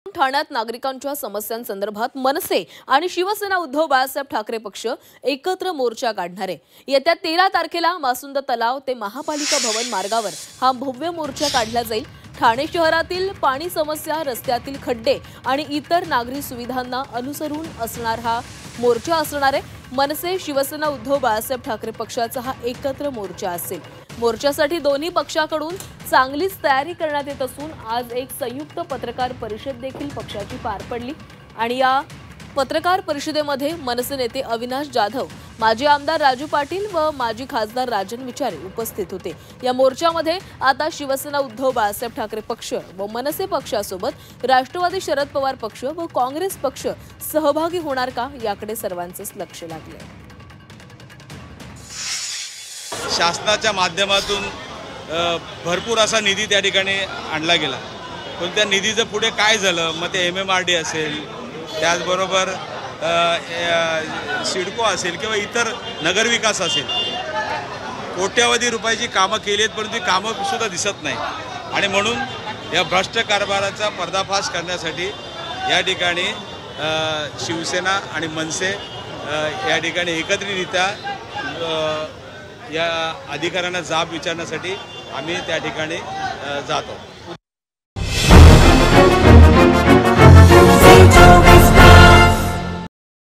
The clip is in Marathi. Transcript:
ठाण्यात नागरिकांच्या समस्यांसंदर्भात मनसे आणि शिवसेना उद्धव बाळासाहेब ठाकरे पक्ष एकत्र मोर्चा काढणार आहे। येत्या 13 तारखेला मासुंद तलाव ते महापालिका भवन मार्गावर हा भव्य मोर्चा काढला जाईल। ठाणे शहरातील पाणी समस्या, रस्त्यातील खड्डे आणि इतर नागरी सुविधांना अनुसरून असणार हा मोर्चा असणार आहे। मनसे शिवसेना उद्धव बाळासाहेब ठाकरे पक्षाचा हा एकत्र मोर्चा असेल। मोर्चासाठी दोन्ही पक्षाकडून चांगलीच तयारी करण्यात येत असून आज एक संयुक्त पत्रकार परिषद देखील पक्षाची पार पडली आणि या पत्रकार परिषदेमध्ये मनसे नेते अविनाश जाधव, माजी आमदार राजू पाटील व माजी खासदार राजन विचारे उपस्थित होते। या मोर्चामध्ये आता शिवसेना उद्धव बाळासाहेब ठाकरे पक्ष व मनसे पक्षासोबत राष्ट्रवादी शरद पवार पक्ष व काँग्रेस पक्ष सहभागी होणार का याकडे सर्वांचेच लक्ष लागले। शासनाच्या माध्यमातून भरपूर असा निधी त्या ठिकाणी आणला गेला, पण त्या निधीचं पुढे काय झालं, मग ते MMRD असेल, त्याचबरोबर सिडको असेल किंवा इतर नगरविकास असेल, कोट्यावधी रुपयाची कामं केली आहेत, परंतु ती कामं सुद्धा दिसत नाही। आणि म्हणून या भ्रष्ट कारभाराचा पर्दाफाश करण्यासाठी या ठिकाणी शिवसेना आणि मनसे या ठिकाणी एकत्रितरित्या या अधिकाऱ्यांना जाब विचारण्यासाठी आम्ही त्या ठिकाणी जातो।